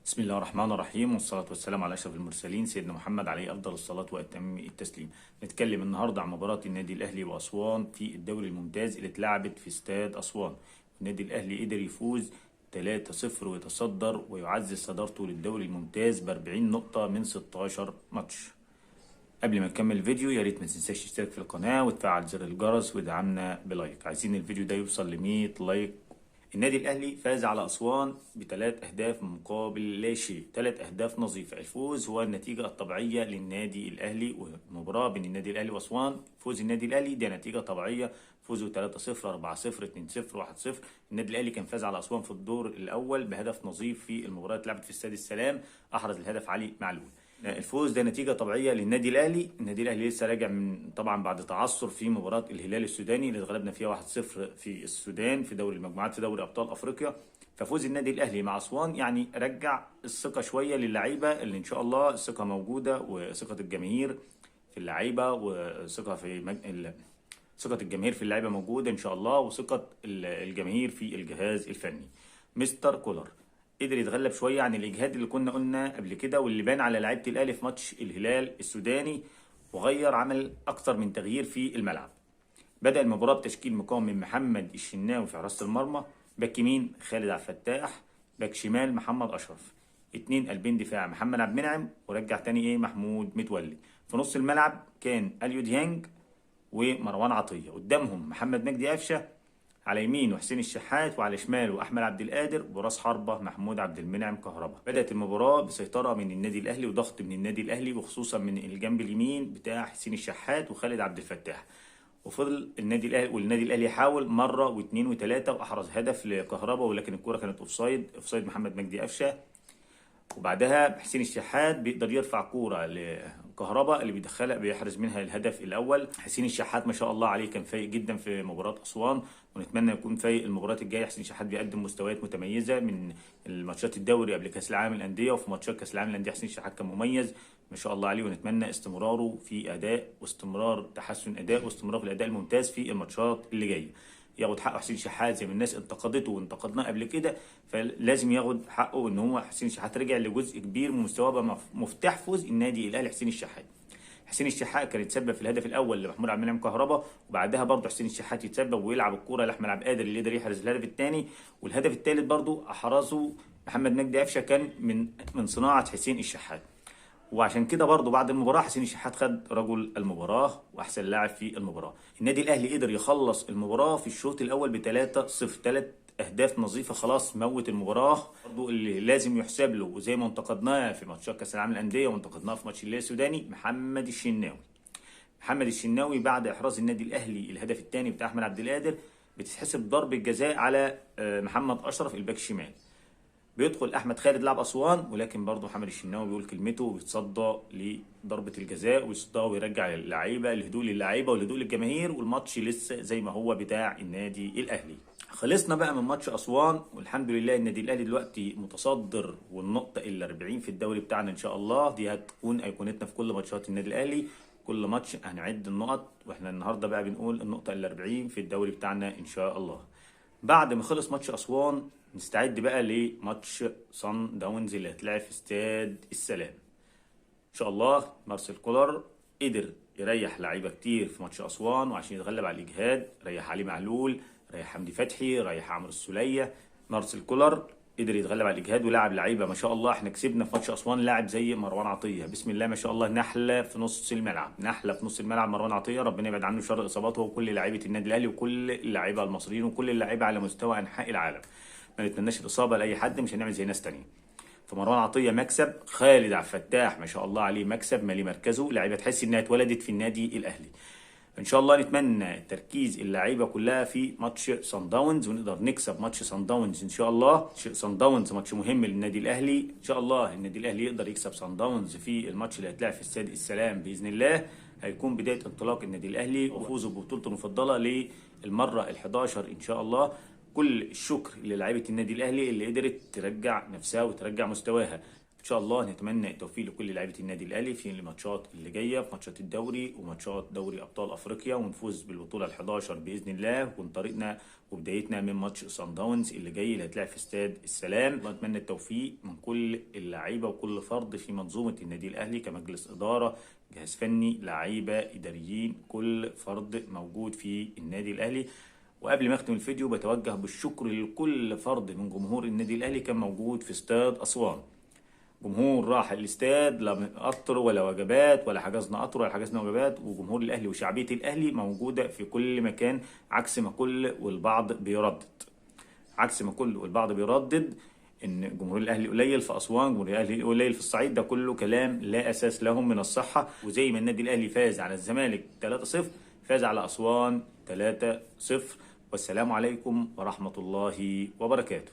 بسم الله الرحمن الرحيم، والصلاة والسلام على أشرف المرسلين سيدنا محمد عليه أفضل الصلاة وأتم التسليم. نتكلم النهاردة عن مباراة النادي الأهلي وأسوان في الدوري الممتاز اللي اتلعبت في استاد أسوان. النادي الأهلي قدر يفوز 3-0 ويتصدر ويعزز صدارته للدوري الممتاز ب 40 نقطة من 16 ماتش. قبل ما نكمل الفيديو يا ريت ما تنساش تشترك في القناة وتفعل زر الجرس ودعمنا بلايك. عايزين الفيديو ده يوصل ل 100 لايك. النادي الاهلي فاز على اسوان بثلاث اهداف مقابل لا شيء، ثلاث اهداف نظيفه. الفوز هو النتيجه الطبيعيه للنادي الاهلي، والمباراه بين النادي الاهلي واسوان فوز النادي الاهلي دي نتيجه طبيعيه. فوزوا 3-0 4-0 2-0 1-0. النادي الاهلي كان فاز على اسوان في الدور الاول بهدف نظيف في المباراه اللي اتلعبت في استاد السلام، احرز الهدف علي معلول. الفوز ده نتيجة طبيعية للنادي الأهلي. النادي الأهلي لسه راجع من طبعا بعد تعثر في مباراة الهلال السوداني اللي اتغلبنا فيها 1-0 في السودان في دوري المجموعات في دوري أبطال أفريقيا. ففوز النادي الأهلي مع أسوان يعني رجع الثقة شوية للعيبة، اللي إن شاء الله الثقة موجودة، وثقة الجماهير في اللعيبة، وثقة في ثقة الجماهير في اللعيبة موجودة إن شاء الله، وثقة الجماهير في الجهاز الفني. مستر كولر قدر يتغلب شويه عن الاجهاد اللي كنا قلنا قبل كده، واللي بان على لعيبه الاهلي في ماتش الهلال السوداني، وغير عمل اكتر من تغيير في الملعب. بدأ المباراة بتشكيل مكون من محمد الشناوي في حراسة المرمى، باك يمين خالد عبد الفتاح، باك شمال محمد أشرف، اتنين قلبين دفاع محمد عبد المنعم، ورجع تاني محمود متولي. في نص الملعب كان اليو ديانج ومروان عطية، قدامهم محمد مجدي قفشة، على يمينه حسين الشحات، وعلى شماله احمد عبد القادر، وراس حربه محمود عبد المنعم كهربا. بدات المباراه بسيطره من النادي الاهلي وضغط من النادي الاهلي، وخصوصا من الجنب اليمين بتاع حسين الشحات وخالد عبد الفتاح. وفضل النادي الاهلي يحاول مره واثنين وثلاثه، واحرز هدف لكهربا، ولكن الكره كانت اوفسايد محمد مجدي قفشه. وبعدها حسين الشحات بيقدر يرفع كوره لكهربا اللي بيدخلها بيحرز منها الهدف الاول. حسين الشحات ما شاء الله عليه كان فايق جدا في مباراه اسوان، ونتمنى يكون فايق المباراه الجايه. حسين الشحات بيقدم مستويات متميزه من الماتشات الدوري قبل كاس العالم للانديه، وفي ماتشات كاس العالم للانديه حسين الشحات كان مميز ما شاء الله عليه، ونتمنى استمراره في اداء، واستمرار تحسن اداء، واستمرار في الاداء الممتاز في الماتشات اللي جايه. ياخد حقه حسين شحات زي ما الناس انتقدته وانتقدناه قبل كده، فلازم ياخد حقه ان هو حسين شحات رجع لجزء كبير من مستواه، بقى مفتاح فوز النادي الاهلي حسين الشحات. حسين الشحات كان يتسبب في الهدف الاول لمحمود عبد المنعم كهربا، وبعدها برضه حسين الشحات يتسبب ويلعب الكوره لاحمد عبد القادر اللي قدر يحرز الهدف الثاني، والهدف الثالث برضه احرزه محمد مجدي قفشه، كان من صناعه حسين الشحات. وعشان كده برضه بعد المباراه حسين الشحات خد رجل المباراه واحسن لاعب في المباراه. النادي الاهلي قدر يخلص المباراه في الشوط الاول ب3-0، ثلاث اهداف نظيفه، خلاص موت المباراه برضه، اللي لازم يحسب له. وزي ما انتقدناه في ماتشات كاس العالم للانديه، وانتقدناه في ماتش الهلال السوداني، محمد الشناوي بعد احراز النادي الاهلي الهدف الثاني بتاع احمد عبد القادر بتتحسب ضربه جزاء على محمد اشرف الباك الشمال. بيدخل احمد خالد لاعب اسوان، ولكن برضه محمد الشناوي بيقول كلمته وبيتصدى لضربه الجزاء، ويصدها ويرجع اللعيبه الهدوء للعيبه والهدوء للجماهير، والماتش لسه زي ما هو بتاع النادي الاهلي. خلصنا بقى من ماتش اسوان، والحمد لله النادي الاهلي دلوقتي متصدر والنقطه ال 40 في الدوري بتاعنا ان شاء الله. دي هتكون ايقونتنا في كل ماتشات النادي الاهلي، كل ماتش هنعد النقط، واحنا النهارده بقى بنقول النقطه ال 40 في الدوري بتاعنا ان شاء الله. بعد ما خلص ماتش اسوان نستعد بقى لماتش صن داونز اللي هتلعب في استاد السلام. ان شاء الله مارسيل كولر قدر يريح لعيبه كتير في ماتش اسوان، وعشان يتغلب على الاجهاد ريح علي معلول، ريح حمدي فتحي، ريح عمرو السوليه. مارسيل كولر قدر يتغلب على الاجهاد ولعب لعيبه ما شاء الله. احنا كسبنا في ماتش اسوان لاعب زي مروان عطيه، بسم الله ما شاء الله، نحله في نص الملعب مروان عطيه، ربنا يبعد عنه شر اصاباته، وكل لعيبه النادي الاهلي وكل اللعيبه المصريين وكل اللعيبه على مستوى انحاء العالم. ما نتمناش الاصابه لاي حد، مش هنعمل زي ناس تانية. فمروان عطيه مكسب، خالد عبد الفتاح ما شاء الله عليه مكسب، مالي مركزه، لعيبه تحس انها اتولدت في النادي الاهلي. ان شاء الله نتمنى تركيز اللعيبه كلها في ماتش صن داونز، ونقدر نكسب ماتش صن داونز ان شاء الله. صن داونز ماتش مهم للنادي الاهلي، ان شاء الله النادي الاهلي يقدر يكسب صن داونز في الماتش اللي هيتلعب في استاد السلام باذن الله. هيكون بدايه انطلاق النادي الاهلي وفوزه ببطولته المفضله للمره ال11 ان شاء الله. كل الشكر للاعيبه النادي الاهلي اللي قدرت ترجع نفسها وترجع مستواها. ان شاء الله نتمنى التوفيق لكل لاعيبه النادي الاهلي في الماتشات اللي جايه، في ماتشات الدوري وماتشات دوري ابطال افريقيا، ونفوز بالبطوله ال11 باذن الله، ومن طريقنا وبدايتنا من ماتش صن داونز اللي جاي اللي هيتلعب في استاد السلام. نتمنى التوفيق من كل اللعيبه وكل فرد في منظومه النادي الاهلي كمجلس اداره، جهاز فني، لعيبه، اداريين، كل فرد موجود في النادي الاهلي. وقبل ما اختم الفيديو بتوجه بالشكر لكل فرد من جمهور النادي الاهلي كان موجود في استاد اسوان. جمهور راح الاستاد، لا قطر ولا وجبات ولا حجزنا قطر ولا حجزنا وجبات، وجمهور الاهلي وشعبيه الاهلي موجوده في كل مكان، عكس ما كل والبعض بيردد ان جمهور الاهلي قليل في اسوان، جمهور الاهلي قليل في الصعيد. ده كله كلام لا اساس له من الصحه. وزي ما النادي الاهلي فاز على الزمالك 3-0 فاز على اسوان 3-0. والسلام عليكم ورحمه الله وبركاته.